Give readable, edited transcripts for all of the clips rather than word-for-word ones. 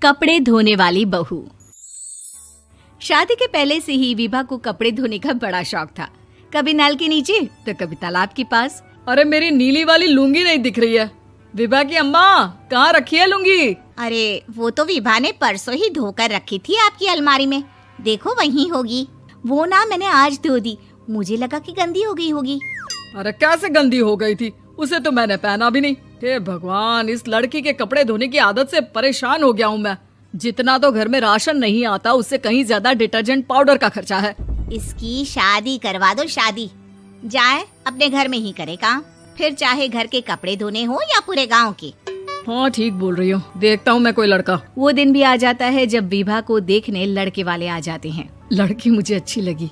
कपड़े धोने वाली बहू। शादी के पहले से ही विभा को कपड़े धोने का बड़ा शौक था। कभी नल के नीचे तो कभी तालाब के पास। अरे मेरी नीली वाली लुंगी नहीं दिख रही है। विभा की अम्मा, कहाँ रखी है लुंगी? अरे वो तो विभा ने परसों ही धोकर रखी थी आपकी अलमारी में, देखो वहीं होगी। वो ना मैंने आज धो दी, मुझे लगा कि गंदी हो गई होगी। अरे कैसे गंदी हो गई थी? उसे तो मैंने पहना भी नहीं। हे भगवान, इस लड़की के कपड़े धोने की आदत से परेशान हो गया हूँ मैं। जितना तो घर में राशन नहीं आता, उससे कहीं ज्यादा डिटर्जेंट पाउडर का खर्चा है। इसकी शादी करवा दो, शादी जाए अपने घर में ही करे काम, फिर चाहे घर के कपड़े धोने हो या पूरे गांव के। हाँ ठीक बोल रही हूँ, देखता हूँ मैं कोई लड़का। वो दिन भी आ जाता है जब विभा को देखने लड़के वाले आ जाते हैं। लड़की मुझे अच्छी लगी।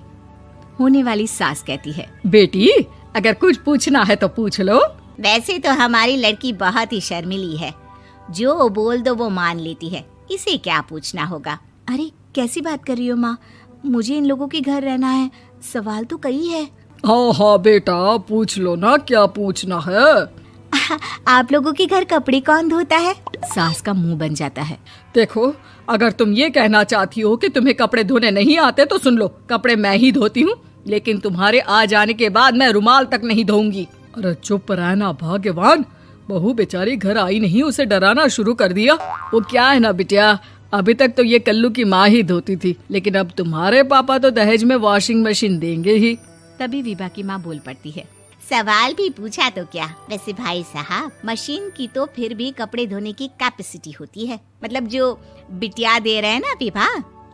होने वाली सास कहती है, बेटी अगर कुछ पूछना है तो पूछ लो। वैसे तो हमारी लड़की बहुत ही शर्मीली है, जो बोल दो वो मान लेती है, इसे क्या पूछना होगा। अरे कैसी बात कर रही हो माँ, मुझे इन लोगों के घर रहना है, सवाल तो कई है। हाँ हाँ बेटा, पूछ लो ना, क्या पूछना है। आप लोगों के घर कपड़े कौन धोता है? सास का मुंह बन जाता है। देखो, अगर तुम ये कहना चाहती हो कि तुम्हें कपड़े धोने नहीं आते तो सुन लो, कपड़े मैं ही धोती हूँ, लेकिन तुम्हारे आ जाने के बाद मैं रुमाल तक नहीं धोऊंगी। अरे चुप रहना भाग्यवान, बहू बेचारी घर आई नहीं, उसे डराना शुरू कर दिया। वो क्या है ना बिटिया, अभी तक तो ये कल्लू की माँ ही धोती थी, लेकिन अब तुम्हारे पापा तो दहेज में वॉशिंग मशीन देंगे ही। तभी विभा की माँ बोल पड़ती है, सवाल भी पूछा तो क्या। वैसे भाई साहब, मशीन की तो फिर भी कपड़े धोने की कैपेसिटी होती है। मतलब जो बिटिया दे रहे हैं ना विभा,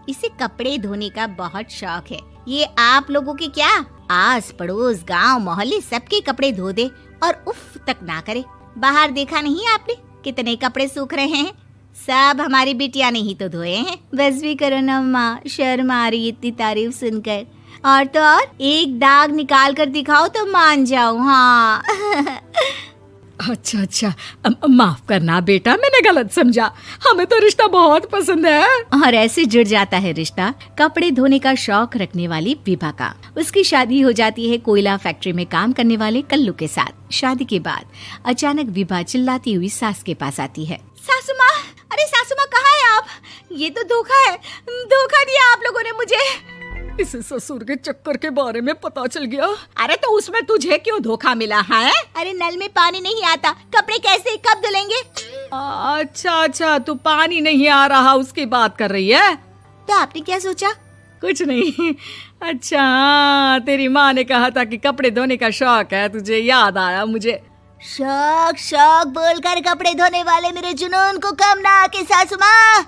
इसे कपड़े धोने का बहुत शौक है। ये आप लोगों के क्या, आस पड़ोस गांव मोहल्ले सबके कपड़े धो दे और उफ तक ना करे। बाहर देखा नहीं आपने कितने कपड़े सूख रहे हैं? सब हमारी बिटिया ने ही तो धोए हैं। बस भी करो ना माँ, शर्म आ रही इतनी तारीफ सुनकर। और तो और एक दाग निकाल कर दिखाओ तो मान जाऊं। हाँ अच्छा, माफ करना बेटा, मैंने गलत समझा। हमें तो रिश्ता बहुत पसंद है। और ऐसे जुड़ जाता है रिश्ता कपड़े धोने का शौक रखने वाली विभा का। उसकी शादी हो जाती है कोयला फैक्ट्री में काम करने वाले कल्लू के साथ। शादी के बाद अचानक विभा चिल्लाती हुई सास के पास आती है। सासू माँ, अरे सासू माँ कहाँ है आप? ये तो धोखा है, धोखा दिया आप लोगों ने मुझे। इसे ससुर के चक्कर के बारे में पता चल गया। अरे तो उसमें तुझे क्यों धोखा मिला है? अरे नल में पानी नहीं आता, कपड़े कैसे कब धुलेंगे? अच्छा, तू पानी नहीं आ रहा उसकी बात कर रही है। तो आपने क्या सोचा? कुछ नहीं। अच्छा, तेरी माँ ने कहा था कि कपड़े धोने का शौक है तुझे, याद आया मुझे। शौक बोलकर कपड़े धोने वाले मेरे जुनून को कम ना आके सासू माँ,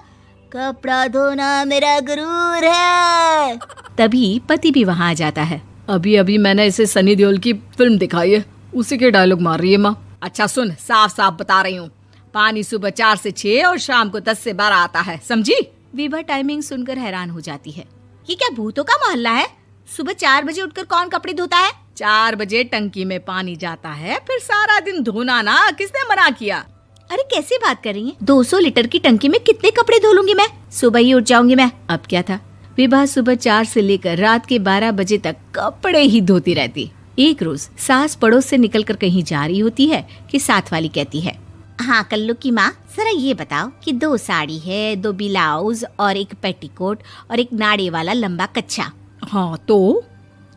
कपड़ा धोना मेरा गुरूर है। तभी पति भी वहाँ आ जाता है। अभी मैंने इसे सनी देओल की फिल्म दिखाई है, उसी के डायलॉग मार रही है माँ। अच्छा सुन, साफ साफ बता रही हूँ, पानी सुबह 4 से 6 और शाम को 10 से 12 आता है, समझी? विभा टाइमिंग सुनकर हैरान हो जाती है। ये क्या भूतों का मोहल्ला है? सुबह 4 बजे उठकर कौन कपड़े धोता है? 4 बजे टंकी में पानी जाता है, फिर सारा दिन धोना ना, किसने मना किया? अरे कैसी बात कर रही हैं? 200 लीटर की टंकी में कितने कपड़े धो लूंगी मैं? सुबह ही उठ जाऊंगी मैं। अब क्या था, विभा सुबह 4 से लेकर रात के 12 बजे तक कपड़े ही धोती रहती। एक रोज सास पड़ोस से निकलकर कहीं जा रही होती है कि साथ वाली कहती है, हाँ कल्लू की माँ, जरा ये बताओ कि 2 साड़ी है, 2 ब्लाउज और एक पेटीकोट और एक नाड़े वाला लंबा कच्छा। हाँ तो?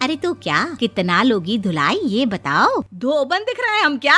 अरे तो क्या, कितना लोगी धुलाई ये बताओ। धोबन दिख रहे हैं हम क्या?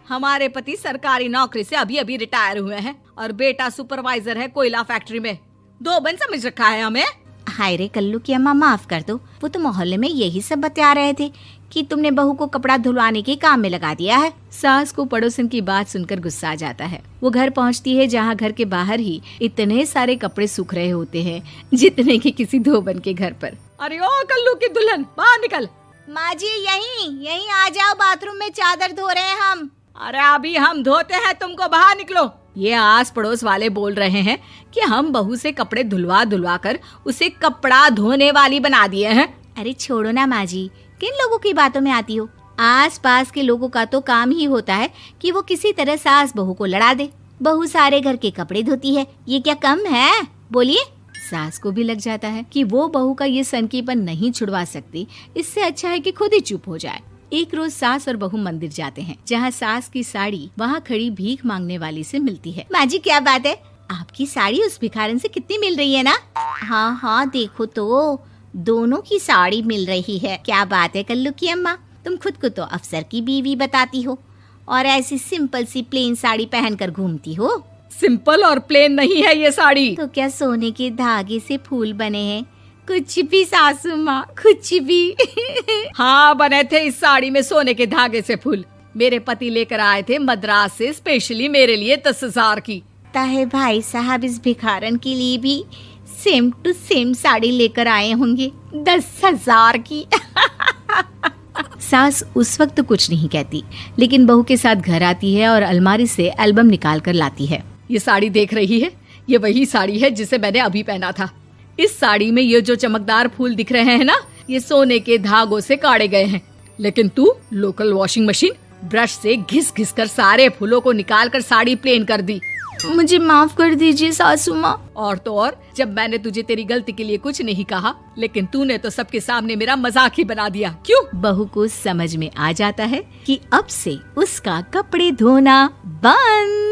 हमारे पति सरकारी नौकरी से अभी रिटायर हुए हैं और बेटा सुपरवाइजर है कोयला फैक्ट्री में। धोबन समझ रखा है हमें? हाय रे कल्लू की अम्मा, माफ कर दो, वो तो मोहल्ले में यही सब बता रहे थे कि तुमने बहू को कपड़ा धुलवाने के काम में लगा दिया है। सास को पड़ोसन की बात सुनकर गुस्सा आ जाता है। वो घर पहुंचती है जहां घर के बाहर ही इतने सारे कपड़े सूख रहे होते हैं जितने कि किसी धोबन के घर पर। अरे ओ कल्लू की दुल्हन, बाहर निकल। माँ जी यहीं आ जाओ, बाथरूम में चादर धो रहे हैं हम। अरे अभी हम धोते हैं, तुमको बाहर निकलो। ये आस पड़ोस वाले बोल रहे हैं कि हम बहू से कपड़े धुलवा कर उसे कपड़ा धोने वाली बना दिए हैं। अरे छोड़ो ना माँ जी, किन लोगों की बातों में आती हो? आस पास के लोगों का तो काम ही होता है कि वो किसी तरह सास बहू को लड़ा दे। बहू सारे घर के कपड़े धोती है, ये क्या कम है? बोलिए। सास को भी लग जाता है कि वो बहू का ये सनकीपन नहीं छुड़वा सकती, इससे अच्छा है कि खुद ही चुप हो जाए। एक रोज सास और बहू मंदिर जाते हैं, जहाँ सास की साड़ी वहाँ खड़ी भीख मांगने वाली से मिलती है। माँ जी क्या बात है, आपकी साड़ी उस भिखारन से कितनी मिल रही है ना? हाँ हाँ देखो तो, दोनों की साड़ी मिल रही है। क्या बात है कल्लू की अम्मा, तुम खुद को तो अफसर की बीवी बताती हो और ऐसी सिंपल सी प्लेन साड़ी पहनकर घूमती हो। सिंपल और प्लेन नहीं है ये साड़ी। तो क्या सोने के धागे से फूल बने हैं? कुछ भी सासू माँ, कुछ भी। हाँ बने थे इस साड़ी में सोने के धागे से फूल। मेरे पति लेकर आए थे मद्रास से स्पेशली मेरे लिए 10,000 की। ताहे भाई साहब इस भिखारन के लिए भी सेम टू सेम साड़ी लेकर आए होंगे 10,000 की। सास उस वक्त तो कुछ नहीं कहती, लेकिन बहू के साथ घर आती है और अलमारी से एल्बम निकाल कर लाती है। ये साड़ी देख रही है, ये वही साड़ी है जिसे मैंने अभी पहना था। इस साड़ी में ये जो चमकदार फूल दिख रहे हैं ना, ये सोने के धागों से काढ़े गए हैं। लेकिन तू लोकल वॉशिंग मशीन ब्रश से घिस घिस कर सारे फूलों को निकाल कर साड़ी प्लेन कर दी। मुझे माफ कर दीजिए सासू माँ। और तो और, जब मैंने तुझे तेरी गलती के लिए कुछ नहीं कहा, लेकिन तूने तो सबके सामने मेरा मजाक ही बना दिया। क्यों? बहू को समझ में आ जाता है कि अब से उसका कपड़े धोना बंद।